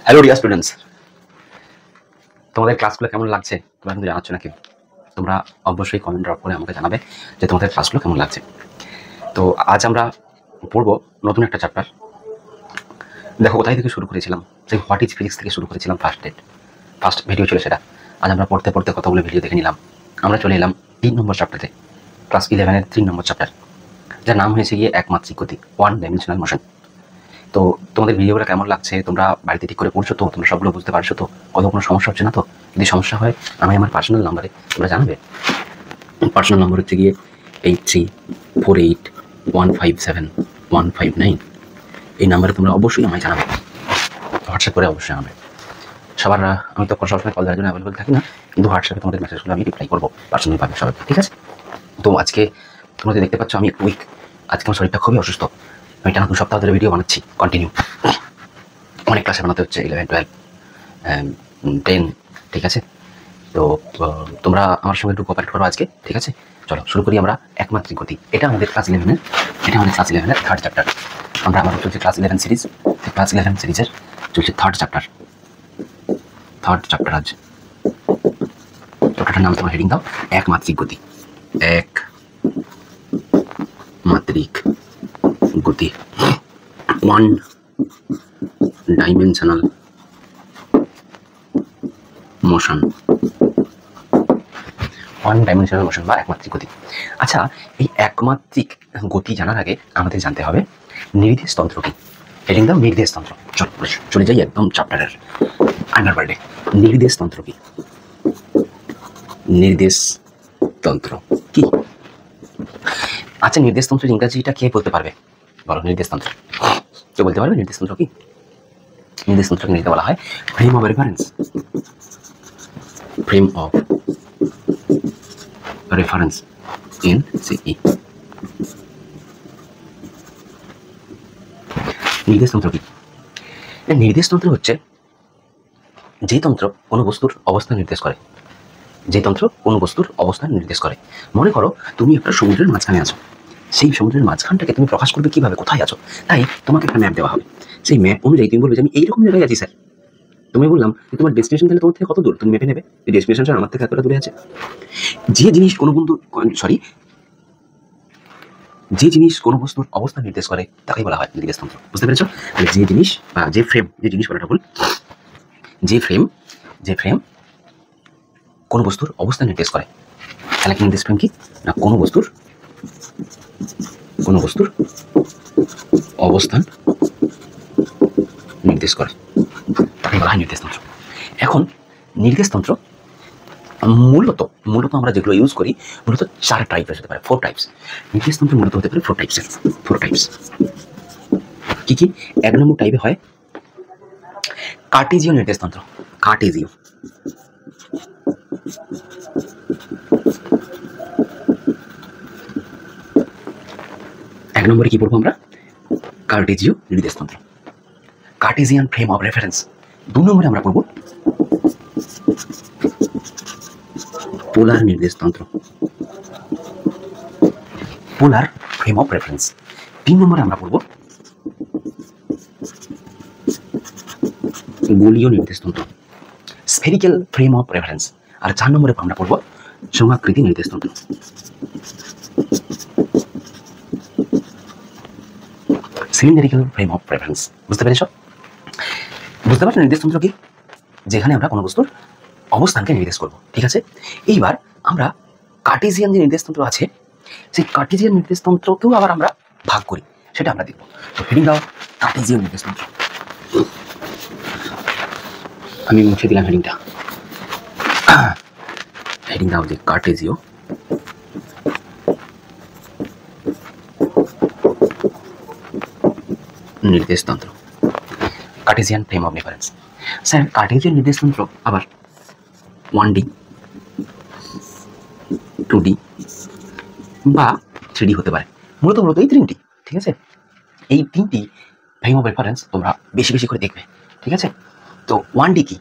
Hello dear students, তোমাদের ক্লাসগুলো কেমন লাগছে তোমরা কিন্তু জানাচ্ছ নাকি? তোমরা অবশ্যই কমেন্ট ড্রপ করে আমাকে জানাবে যে তোমাদের ক্লাসগুলো কেমন লাগছে। তো আজ আমরা পড়বো নতুন একটা চ্যাপ্টার। দেখো কোথায় থেকে শুরু করেছিলাম, সেই হোয়াট ইজ ফিজিক্স থেকে শুরু করেছিলাম। ফার্স্ট ভিডিও ছিল সেটা। আজ আমরা পড়তে পড়তে কতগুলো ভিডিও দেখে নিলাম। আমরা চলে এলাম 3 নম্বর চ্যাপ্টারে, ক্লাস 11-এর 3 নম্বর চ্যাপ্টার, যার নাম হয়েছে গিয়ে একমাত্রিক গতি, ওয়ান ডাইমেনশনাল মোশন। তো তোমাদের ভিডিওগুলো কেমন লাগছে, তোমরা বাড়িতে ঠিক করে পড়ছো তো? তোমরা সবগুলো বুঝতে পারছো তো? কোনো সমস্যা হচ্ছে না তো? যদি সমস্যা হয় আমি আমার পার্সোনাল নাম্বারে তোমরা জানাবে। পার্সোনাল নাম্বার হচ্ছে গিয়ে 8348157159। এই নাম্বারে তোমরা অবশ্যই আমায় জানাবে, হোয়াটসঅ্যাপ করে অবশ্যই জানাবে। সবার আমি তো সবসময় কল দেওয়ার জন্য অ্যাভেলেবল থাকি না, কিন্তু হোয়াটসঅ্যাপে তোমাদের মেসেজগুলো আমি রিপ্লাই করবো পার্সোনালভাবে সবাই, ঠিক আছে? তো আজকে তোমরা যে দেখতে পাচ্ছ আমি একটু উইক, আজকে আমার শরীরটা খুবই অসুস্থ। আমি টানা 2 সপ্তাহ ধরে ভিডিও বানাচ্ছি কন্টিনিউ, অনেক ক্লাসে বানাতে হচ্ছে, 11, 12, 10, ঠিক আছে? তো তোমরা আমার সঙ্গে একটু কোঅপারেট করো আজকে, ঠিক আছে? চলো শুরু করি আমরা একমাত্রিক গতি। এটা আমাদের ক্লাস 11-এর, থার্ড চ্যাপ্টার। আমাদের চলছে ক্লাস 11 সিরিজ, ক্লাস 11 সিরিজের চলছে থার্ড চ্যাপ্টার আজ। চ্যাপ্টারটার নাম তোমার হেডিং দাও একমাত্রিক গতি। একমাত্রিক গতি, ওয়ান ডাইমেনশনাল মোশন, বা একমাত্রিক গতি। আচ্ছা, এই একমাত্রিক গতি জানার আগে আমাদের জানতে হবে নির্দেশ তন্ত্র কি। হেডিং দাও নির্দেশ তন্ত্র। চলে যাই একদম চ্যাপ্টারের আন্ডারওয়ার্ল্ডে। নির্দেশ তন্ত্র কি? নির্দেশ তন্ত্র কি? আচ্ছা, নির্দেশ তন্ত্রের ইংরাজিটা কে বলতে পারবে? বলো, নির্দেশ তন্ত্র কে বলতে পারবে? নির্দেশ তন্ত্র কি? নির্দেশ তন্ত্রকে নিতে বলা হয় frame of reference. Frame of reference in সিই। নির্দেশ তন্ত্র কি? নির্দেশ তন্ত্র হচ্ছে যে তন্ত্র কোনো বস্তুর অবস্থান নির্দেশ করে। যে তন্ত্র কোনো বস্তুর অবস্থান নির্দেশ করে। মনে করো তুমি একটা সমুদ্রের মাঝখানে আছো, সেই সমুদ্রের মাঝখানটাকে তুমি প্রকাশ করবে কিভাবে, কোথায় আছো? তাই তোমাকে একটা ম্যাপ দেওয়া হবে। সেই ম্যাপ অনুযায়ী তুমি বলবে যে আমি এইরকম জায়গায় আছি স্যার। তুমি বললাম যে তোমার ডেস্টিনেশন তাহলে তোমার থেকে কত দূর, তুমি মেপে নেবে এই ডেস্টিনেশনটা আমার থেকে এতটা দূরে আছে। যে জিনিস কোনো বস্তুর অবস্থান নির্দেশ করে তাকেই বলা হয় নির্দেশ তন্ত্র। বুঝতে পেরেছো? তাহলে যে জিনিস বা যে জিনিস বলাটা ভুল, যে ফ্রেম কোনো বস্তুর অবস্থান নির্দেশ করে, তাহলে কি নির্দেশ ফ্রেম কি না? কোনো বস্তুর অবস্থান নির্দেশ করে তাকে বলা হয় নির্দেশ তন্ত্র। এখন নির্দেশ তন্ত্র মূলত আমরা যেগুলো ইউজ করি মূলত 4 টাইপের হতে পারে, 4 টাইপস। নির্দেশ তন্ত্র মূলত হতে পারে 4 টাইপস। কি কি? 1 নম্বর টাইপে হয় কার্টেজীয় নির্দেশ তন্ত্র। কার্টেজীয়, এক নম্বরে কি পড়বো আমরা? কার্টেজীয় নির্দেশ তন্ত্র, কার্টেজিয়ান ফ্রেম অফ রেফারেন্স। 2 নম্বরে আমরা পড়বো পোলার নির্দেশ তন্ত্র, পোলার ফ্রেম অফ রেফারেন্স। 3 নম্বরে আমরা পড়বো গোলীয় নির্দেশ তন্ত্র, স্ফেরিক্যাল ফ্রেম অফ রেফারেন্স। আর 4 নম্বরে আমরা পড়বো সমআকৃতি নির্দেশ তন্ত্র। সিলিন্ডারিক্যাল ফ্রেম অফ রেফারেন্স। বুঝতে পেরেছো নির্দেশ তন্ত্র কি? যেখানে আমরা কোনো বস্তুর অবস্থানকে নির্দেশ করব, ঠিক আছে? এইবার আমরা কার্টেজিয়ান যে নির্দেশ তন্ত্র আছে, সেই কার্টেজিয়ান নির্দেশ তন্ত্রকেও আবার আমরা ভাগ করি, সেটা আমরা দেখব। তো হেডিং দাও কার্টেজিয়ান নির্দেশ তন্ত্র। আমি মুছে দিলাম হেডিংটা। হেডিং দাও যে কার্টেজীয় নির্দেশ তন্ত্র, Cartesian frame of reference. Sir, Cartesian নির্দেশ তন্ত্র আবার 1D, 2D বা 3D হতে পারে। মূলত এই 3টি, ঠিক আছে? এই 3টি ফ্রেম অফ রেফারেন্স তোমরা বেশি করে দেখবে, ঠিক আছে? তো 1D কি?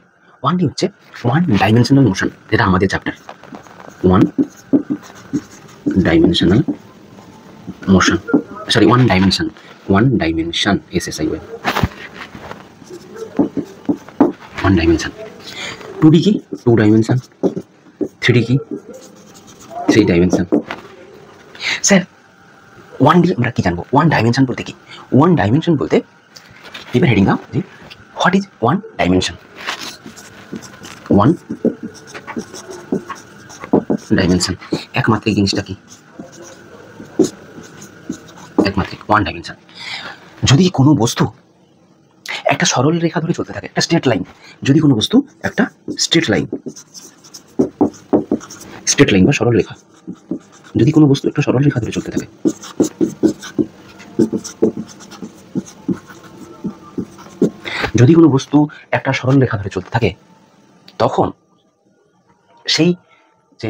1D হচ্ছে ওয়ান ডাইমেনশনাল মোশন, যেটা আমাদের chapter. One dimension SSION, one dimension. 2D কি 2 ডাইমেনশন, 3D কি 3 ডাইমেনশন। স্যার 1D আমরা কি জানবো? ওয়ান ডাইমেনশন বলতে কি? ওয়ান ডাইমেনশন বলতে এবার হেডিং দাও যে what is one dimension. One dimension একমাত্রিক জিনিসটা কি? একমাত্রিক ওয়ান ডাইমেনশন। যদি কোনো বস্তু একটা সরল রেখা ধরে চলতে থাকে, একটা স্ট্রেট লাইন, যদি কোনো বস্তু একটা স্ট্রেট লাইন বা সরল রেখা, যদি কোনো বস্তু একটা সরল রেখা ধরে চলতে থাকে, যদি কোনো বস্তু একটা সরল রেখা ধরে চলতে থাকে, তখন সেই যে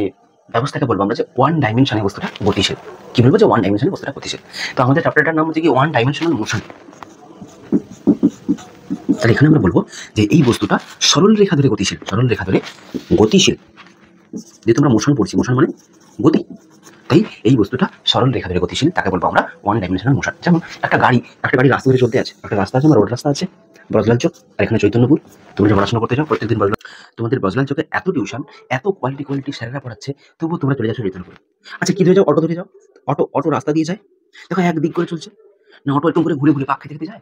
ব্যবস্থাকে বলবো আমরা যে ওয়ান ডাইমেনশনে বস্তুটা গতিশীল। কি বলবো? যে ওয়ান ডাইমেনশনে বস্তুটা গতিশীল। তো আমাদের চ্যাপ্টারটার নাম হচ্ছে কি ওয়ান ডাইমেনশনাল মোশন। তাহলে এখানে আমরা বলবো যে এই বস্তুটা সরল রেখা ধরে গতিশীল, সরল রেখা ধরে গতিশীল। যেহেতু আমরা মোশন পড়ছি, মোশন মানে গতি, তাই এই বস্তুটা সরল রেখা ধরে গতিশীল, তাকে বলবো আমরা ওয়ান ডাইমেনশনাল মোশন। যেমন একটা গাড়ি রাস্তা ধরে চলতে আছে, একটা রাস্তা আছে, আমার রোড রাস্তা আছে, বজলাল চোখ, আর এখানে চৈতন্যপুর। তুমি যে পড়াশোনা করতে যাও প্রত্যেকদিন তোমাদের বজলাল চোখে এত টিউশন, এত কোয়ালিটি স্যারেরা পড়াচ্ছে, তবুও তোমরা চলে যাচ্ছ চৈতন্যপুর। আচ্ছা কি ধরে যাও? অটো ধরে যাও। অটো রাস্তা দিয়ে যায়, দেখো একদিক করে চলছে না, অটো একদম করে ঘুরে ঘুরে পাক খেতে যায়,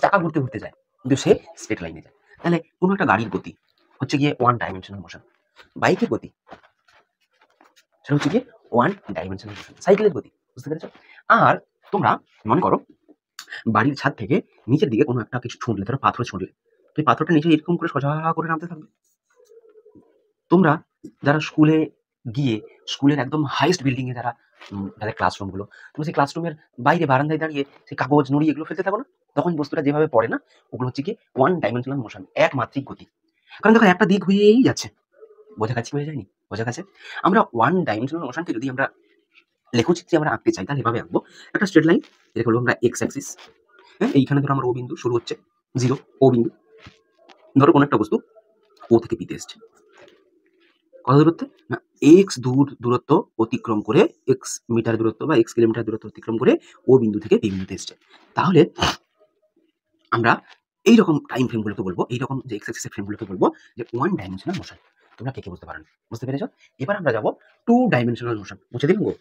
টাকা ঘুরতে যায়, কিন্তু সে স্ট্রেট লাইনে যায়। তাহলে কোনো একটা গাড়ির গতি হচ্ছে গিয়ে ওয়ান ডাইমেনশনাল মোশন। বাইকের গতি সেটা হচ্ছে গিয়ে ওয়ান ডাইমেনশনাল মোশন। সাইকেলের গতি, বুঝতে পেরেছো? আর তোমরা মনে করো বাড়ির ছাদ থেকে নিচের দিকে কোনো একটা কিছু ছুঁড়লে, ধরো পাথর ছুঁড়লে, তো এই পাথরটা নিচে এরকম করে সোজা করে নামতে থাকবে। তোমরা যারা স্কুলে গিয়ে স্কুলের একদম হাইস্ট বিল্ডিং এ যাদের ক্লাসরুমগুলো, তুমি সেই ক্লাসরুমের বাইরে বারান্দায় দাঁড়িয়ে সেই কাগজ নুড়ি এগুলো ফেলতে থাকো না, তখন বস্তুটা যেভাবে পড়ে না, ওগুলো হচ্ছে কি ওয়ান ডাইমেনশনাল মোশন, একমাত্রিক গতি। কারণ দেখো একটা দিক হয়েই যাচ্ছে। বোঝা গেছে? হয়ে যায়নি? বোঝা গেছে? আমরা ওয়ান ডাইমেনশনাল মোশনকে যদি আমরা লেখচিত্রে আমরা আঁকতে চাই, তাহলে এভাবে আঁকবো। একটা স্ট্রেট লাইন, এটা করবো আমরা এক্স অ্যাক্সিস। হ্যাঁ, এইখানে ধরো আমার ও বিন্দু শুরু হচ্ছে, 0 ও বিন্দু। ধরো কোনো একটা বস্তু ও থেকে পিতে এসছে, কত দূরত্বে না এক্স দূরত্ব অতিক্রম করে, এক্স মিটার দূরত্ব বা এক্স কিলোমিটার দূরত্ব অতিক্রম করে ও বিন্দু থেকে বি বিন্দুতে এসছে। তাহলে আমরা এইরকম টাইম ফ্রেমগুলোকে বলবো, এইরকম যে এক্স অ্যাক্সিসের ফ্রেমগুলোকে বলবো যে ওয়ান ডাইমেনশনাল মোশন। তোমরা কে বুঝতে পারেন? বুঝতে পেরেছো? এবার আমরা যাবো টু ডাইমেনশনাল মোশন। বুঝে দিন গো।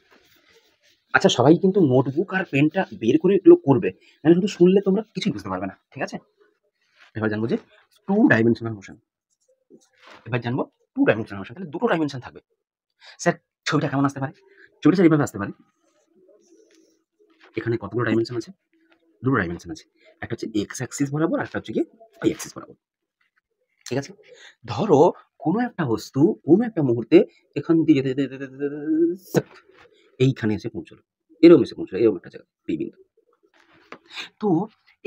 আচ্ছা সবাই কিন্তু নোটবুক আর পেনটা বের করে এগুলো করবে, নাহলে শুধু শুনলে তোমরা কিছুই বুঝতে পারবে না, ঠিক আছে? এবার জানবো যে টু ডাইমেনশনাল মোশন। এবার জানবো টু ডাইমেনশনাল মোশন, তাহলে দুটো ডাইমেনশন থাকবে। স্যার ছবিটা কেমন আসতে পারে? ছবিটা স্যার এইভাবে আসতে পারে। এখানে কতগুলো ডাইমেনশন আছে? দুটো ডাইমেনশন আছে, একটা হচ্ছে এক্স অ্যাক্সিস বরাবর, আর একটা হচ্ছে কি ওয়াই অ্যাক্সিস বরাবর। ঠিক আছে? ধরো কোনো একটা বস্তু কোনো একটা মুহূর্তে এখান দিয়ে যেতে যেতে যেতে যেতে এইখানে এসে পৌঁছলো, এরকম এসে পৌঁছলো, এরকম একটা জায়গা পি বিন্দু। তো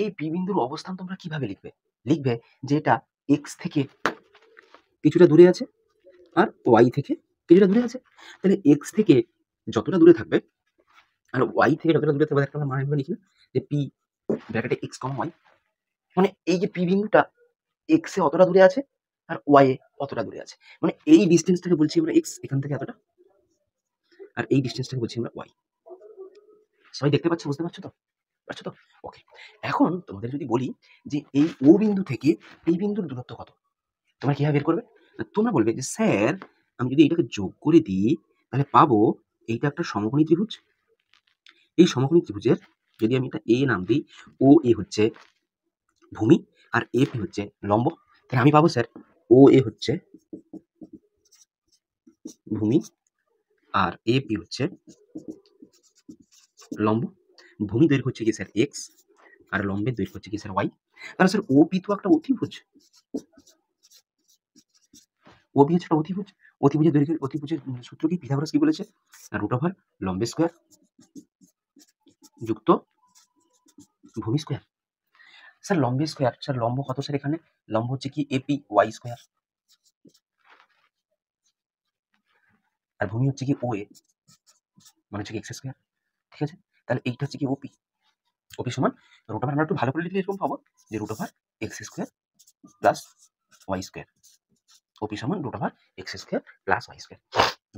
এই পি বিন্দুর অবস্থান তোমরা কিভাবে লিখবে? লিখবে যে এটা এক্স থেকে কিছুটা দূরে আছে আর ওয়াই থেকে কিছুটা দূরে আছে। তাহলে এক্স থেকে যতটা দূরে থাকবে আর ওয়াই থেকে যতটা দূরে থাকবে, একটা আমরা মানে লিখি না যে পি ব্র্যাকেটে এক্স কমা ওয়াই, মানে এই যে পি বিন্দুটা এক্স এ অতটা দূরে আছে আর ওয়াই এ অতটা দূরে আছে, মানে এই ডিস্টেন্সটাকে বলছি আমরা এক্স, এখান থেকে এতটা, আর এই ডিস্টেন্সটাকে বলছি আমরা ওয়াই। সবাই দেখতে পাচ্ছ? বুঝতে পারছো তো? পারছো তো? ওকে। এখন তোমাদের যদি বলি যে এই ও বিন্দু থেকে এই বিন্দুর দূরত্ব কত, তোমরা কিভাবে বের করবে? তোমরা বলবে যে স্যার আমি যদি এটাকে যোগ করে দিই তাহলে পাবো এইটা একটা সমকোণী ত্রিভুজ। এই সমকোণী ত্রিভুজের যদি আমি এটা এ নাম দিই, ও এ হচ্ছে ভূমি আর এ পি হচ্ছে লম্ব, তাহলে আমি পাবো স্যার ও এ হচ্ছে ভূমি আর এ পি হচ্ছে লম্ব। ভূমি দৈর্ঘ্য হচ্ছে কি স্যার এক্স আর লম্বের দৈর্ঘ্য হচ্ছে কি স্যার ওয়াই। তাহলে স্যার ও পি তো একটা অতিভুজ, ও পি হচ্ছে একটা অতিভুজ। অতিভুজের দৈর্ঘ্যের অতিভুজের সূত্র কি? পিথাগোরাস কি বলেছে? রুট ওভার লম্বে স্কোয়ার যুক্ত ভূমি স্কোয়ার। স্যার লম্বে স্কোয়ার, স্যার লম্ব কত স্যার? এখানে লম্ব হচ্ছে কি এপি ওয়াই স্কোয়ার, আর ভূমি হচ্ছে কি ও এ, মানে হচ্ছে কি এক্স স্কোয়ার। ঠিক আছে? তাহলে এইটা হচ্ছে কি ওপি। ওপি সমান রুট ওভার, আমরা একটু ভালো করে লিখলে এরকম পাবো যে root over x square plus Y square. OP সমান root over x square plus Y square.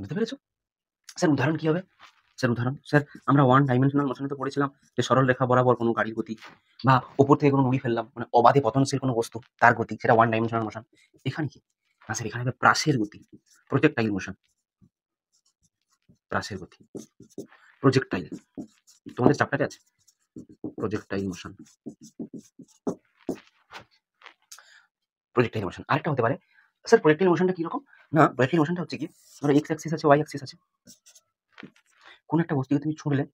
বুঝতে পেরেছো? স্যার উদাহরণ কি হবে? স্যার উদাহরণ, স্যার আমরা ওয়ান ডাইমেনশনাল মোশনে তো পড়েছিলাম যে সরল রেখা বরাবর কোনো গাড়ির গতি বা ওপর থেকে কোনো নুড়ি ফেললাম, মানে অবাধে পতনশীল কোনো বস্তু তার গতি, সেটা ওয়ান ডাইমেনশনাল মোশন। এখানে কি না স্যার, এখানে হবে প্রাসের গতি, প্রজেক্টাইল মোশন, প্রাসের গতি, প্রজেক্টাইল। তোমাদের চ্যাপ্টারে আছে প্রজেক্টাইল মোশন, প্রজেক্টাইল মোশন। আরেকটা হতে পারে স্যার প্রজেক্টাইল মোশনটা কিরকম, না প্রজেক্টাইল মোশনটা হচ্ছে কি, ধরো এক্স অ্যাক্সিস আছে, ওয়াই অ্যাক্সিস আছে, কোন একটা বস্তুকে তুমি ছুঁড়লে,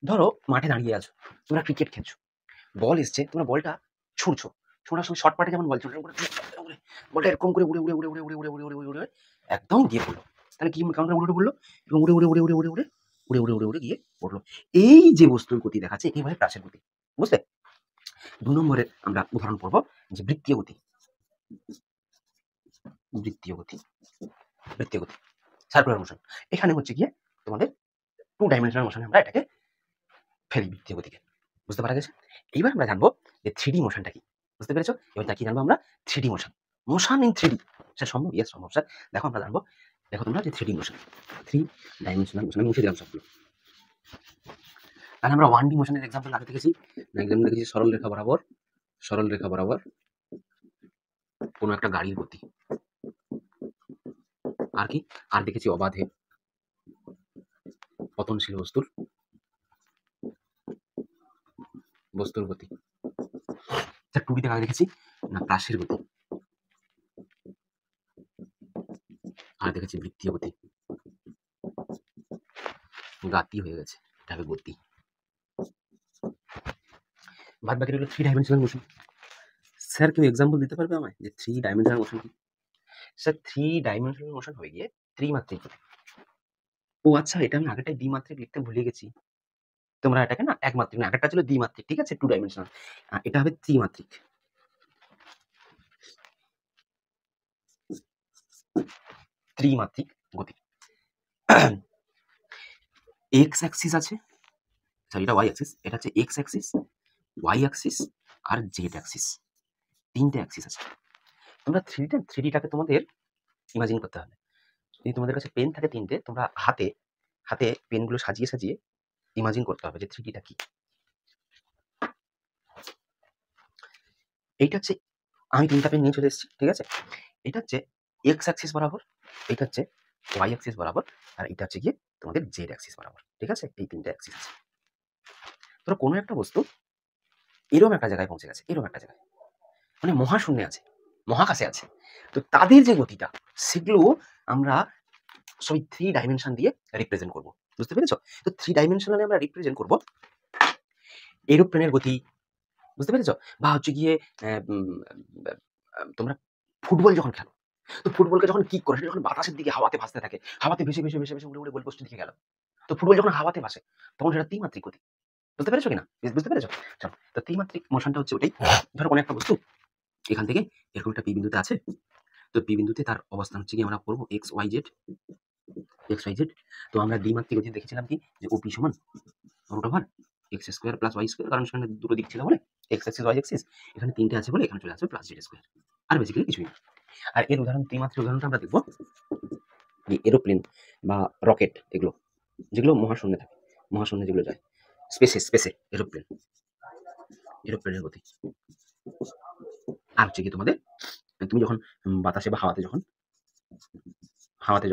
ধরো মাঠে দাঁড়িয়ে আছো, তোমরা ক্রিকেট খেলছো, বল এসছে, তোমরা বলটা ছুঁড়ছো, ছোড়ার সময় শর্ট পাটে যেমন বল ছুঁড়ে বলটা এরকম করে উড়ে উড়ে উড়ে উড়ে উড়ে উড়ে উড়ে উড়ে উড়ে উড়ে একদম গিয়ে পড়লো। তাহলে কি কেমন উড়ে পড়লো, এবং উড়ে উড়ে উড়ে উড়ে উড়ে উড়ে উড়ে উড়ে উড়ে উড়ে গিয়ে পড়লো। এই যে বস্তুর গতি দেখাচ্ছে একে বলে প্রাসের গতি, বুঝলে? 2 নম্বরে আমরা উদাহরণ পড়বো যে বৃত্তীয় গতি, বৃত্তীয় গতি, বৃত্তীয় গতি, সার্কুলার মোশন। এখানে হচ্ছে গিয়ে তোমাদের 2 ডাইমেনশনাল মোশনে আমরা এটাকে ফেলি, বৃত্তীয় গতিকে, বুঝতে পারা গেছে? এইবার আমরা জানবো যে 3D মোশনটা কি, বুঝতে পেরেছো? এবার কি জানবো আমরা, 3D motion, motion in 3D। Sir সম্ভব? ইয়েস সম্ভব স্যার। দেখো আমরা জানবো, দেখো তোমরা যে 3D মোশন, 3 ডাইমেনশনাল মোশন, আমি মুছে দিলাম সবগুলো। তাহলে আমরা 1D মোশনের এক্সাম্পল আগে দেখেছি, এক্সাম্পল দেখেছি সরল রেখা বরাবর, সরল রেখা বরাবর কোনো একটা গাড়ির গতি, আর কি, আর দেখেছি অবাধে পতনশীল বস্তুর গতি। 2D তে দেখেছি না প্রাসের গতি, আর দেখেছি বৃত্তীয় গতি, গাতি হয়ে গেছে, এটা হবে গতি। বাদ বাকি হলো 3 ডাইমেনশনাল মোশন। স্যার কেউ এক্সাম্পল দিতে পারবে আমায় যে 3 ডাইমেনশনাল মোশন কি? স্যার 3 ডাইমেনশনাল মোশন হয়ে গিয়ে ত্রিমাত্রিক গতি। ও আচ্ছা, এটা আমি আগেরটাই দ্বিমাত্রিক লিখতে ভুলে গেছি। তোমরা এটাকে না একমাত্রিক, না আগেরটা ছিল দ্বিমাত্রিক, ঠিক আছে, 2 ডাইমেনশনাল, এটা হবে ত্রিমাত্রিক, ত্রিমাত্রিক গতি। এক্স অ্যাক্সিস আছে, সরি এটা ওয়াই অ্যাক্সিস, এটা হচ্ছে এক্স অ্যাক্সিস, ওয়াই অ্যাক্সিস আর জেড অ্যাক্সিস, 3টে অ্যাক্সিস আছে। তোমরা 3Dটাকে তোমাদের ইমাজিন করতে হবে। যদি তোমাদের কাছে পেন থাকে 3টে, তোমরা হাতে হাতে পেনগুলো সাজিয়ে সাজিয়ে ইমাজিন করতে হবে যে 3Dটা কি। এইটা হচ্ছে, আমি 3টা পেন নিয়ে চলে এসেছি, ঠিক আছে, এটা হচ্ছে এক্স অ্যাক্সিস বরাবর, এটা হচ্ছে ওয়াই অ্যাক্সিস বরাবর, আর এটা হচ্ছে গিয়ে তোমাদের জেড অ্যাক্সিস বরাবর, ঠিক আছে, এই 3টে অ্যাক্সিস আছে। ধরো কোনো একটা বস্তু এরকম একটা জায়গায় পৌঁছে গেছে, এরকম একটা জায়গায়, মানে মহাশূন্যে আছে, মহাকাশে আছে, তো তাদের যে গতিটা সেগুলো আমরা সবই 3 ডাইমেনশন দিয়ে রিপ্রেজেন্ট করব, বুঝতে পেরেছো? তো 3 ডাইমেনশনালে আমরা রিপ্রেজেন্ট করব এরোপ্লেনের গতি, বুঝতে পেরেছো? বা হচ্ছে গিয়ে তোমরা ফুটবল যখন খেলো, তো ফুটবলকে যখন কিক করে, সেটা যখন বাতাসের দিকে হাওয়াতে ভাসতে থাকে, হাওয়াতে ভেসে ভেসে ভেসে ভেসে উড়ে উড়ে গোলপোস্টের দিকে গেল, তো ফুটবল যখন হাওয়াতে ভাসে তখন সেটা ত্রিমাত্রিক গতি, বুঝতে পেরেছো কিনা? বুঝতে পেরেছো? চলো, তো ত্রিমাত্রিক মোশনটা হচ্ছে ওটাই। ধরো কোনো একটা বস্তু এখান থেকে এরকম একটা পি বিন্দুতে আছে, তো পি বিন্দুতে তার অবস্থান হচ্ছে কি আমরা করবো X Y Z, X Y Z. তো আমরা দ্বিমাত্রিক গতি দেখেছিলাম কি, যে ওপি সমান root over x square plus Y square, কারণ সেখানে দুটো দিক ছিল বলে, এক্স অ্যাক্সিস ওয়াই অ্যাক্সিস, এখানে 3টে আছে বলে এখানে চলে আসবে প্লাস জেড স্কোয়ার, আর বেসিক্যালি কিছুই না। আর এর উদাহরণ, ত্রিমাত্রিক উদাহরণটা আমরা দেখবো এরোপ্লেন বা রকেট, এগুলো যেগুলো মহাশূন্যে থাকে, মহাশূন্যে যেগুলো যায়, স্পেসে এরোপ্লেন, এরোপ্লেনের গতি। আর হচ্ছে কি তোমাদের, তুমি যখন বাতাসে বা হাওয়াতে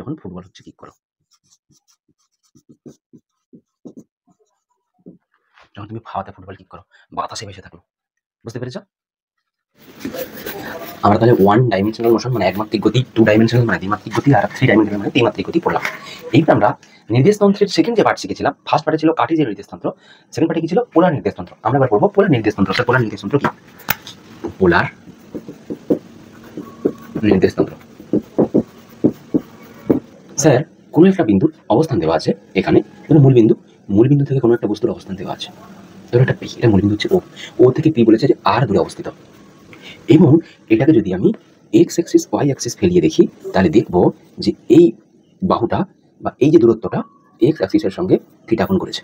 যখন ফুটবল হচ্ছে কিক করো, যখন তুমি হাওয়াতে ফুটবল কিক করো, বাতাসে ভেসে থাকলো, বুঝতে পেরেছো? আমরা তাহলে 1 ডাইমেনশনাল মোশন মানে একমাত্রিক গতি, 2 ডাইমেনশনাল মানে দ্বিমাত্রিক গতি, আর 3 ডাইমেনশনাল মানে ত্রিমাত্রিক গতি পড়লাম। এইটা আমরা নির্দেশতন্ত্রের সেকেন্ড যে পার্ট শিখেছিলাম, ফার্স্ট পার্টে ছিল কার্টেসিয়ান নির্দেশতন্ত্র, সেকেন্ড পার্টে কি ছিল পোলার নির্দেশতন্ত্র। আমরা এবার পড়বো পোলার নির্দেশতন্ত্র। স্যার পোলার নির্দেশতন্ত্র কি? পোলার নির্দেশতন্ত্র, স্যার কোনো একটা বিন্দুর অবস্থান দেওয়া আছে, এখানে মূল বিন্দু থেকে কোনো একটা বস্তুর অবস্থান দেওয়া আছে, ধরো একটা পি, এটা মূল বিন্দু হচ্ছে ও থেকে পি বলেছে যে আর দূরে অবস্থিত, এবং এটাকে যদি আমি এক্স অ্যাক্সিস ওয়াই অ্যাক্সিস ফেলিয়ে দেখি, তাহলে দেখবো যে এই বাহুটা বা এই যে দূরত্বটা এক্স অ্যাক্সিসের সঙ্গে থিটা কোণ করেছে,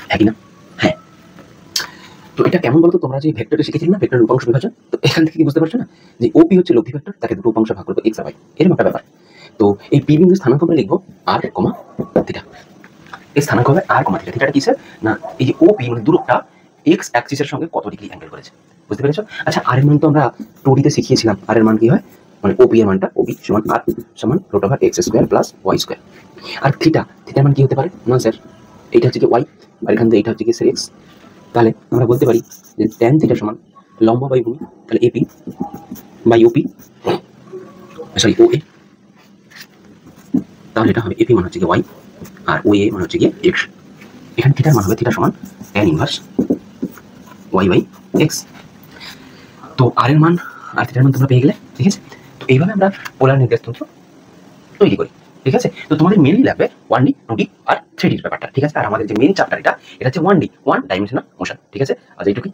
হ্যাঁ কি না? হ্যাঁ। তো এটা কেমন বলতো, তোমরা যে ভেক্টরে শিখেছিলে না, ভেক্টরের উপাংশ বিভাজন, তো এখান থেকে কি বুঝতে পারছো না যে ওপি হচ্ছে লব্ধি ভেক্টর, তাকে দুটো উপাংশে ভাগ করবো এক্স আর ওয়াই, এরকম একটা ব্যাপার। তো এই পি বিন্দু স্থানাঙ্ক আমরা লিখবো আর কমা থিটা, এই স্থানাঙ্ক হবে আর কমা থিটা। থিটাটা কিসের না এই যে ওপি মানে দূরত্বটা এক্স অ্যাক্সিসের সঙ্গে কত ডিগ্রি অ্যাঙ্গেল করেছে, বুঝতে পেরেছো? আচ্ছা আর এর মান তো আমরা 2D তে শিখিয়েছিলাম। আর এর মান কি হয় মানে ওপি এর মানটা ওপি সমান আর সমান root over x square plus Y square. আর থিটার মান কি হতে পারে না স্যার, এইটা হচ্ছে কি ওয়াই আর এখান থেকে এইটা হচ্ছে কি স্যার এক্স। তাহলে আমরা বলতে পারি যে ট্যান থিটা সমান লম্ব বাই ভূমি, তাহলে এপি বাই ওপি সরি ও এ, তাহলে এটা হবে এপি মান হচ্ছে কি ওয়াই আর ও এ মান হচ্ছে কি এক্স। এখানে থিটার মান হবে থিটা সমান tan inverse Y by X. তো আর এর মান আর থিটার মান তোমরা পেয়ে গেলে, ঠিক আছে? তো এইভাবে আমরা পোলার নির্দেশতন্ত্র তৈরি করি, ঠিক আছে? তো তোমাদের মেনলি লাগবে 1D 2D আর 3D ব্যাপারটা, ঠিক আছে? আর আমাদের যে মেন চ্যাপ্টার এটা হচ্ছে 1D 1 ডাইমেনশনাল মোশন, ঠিক আছে? আজ এইটুকুই।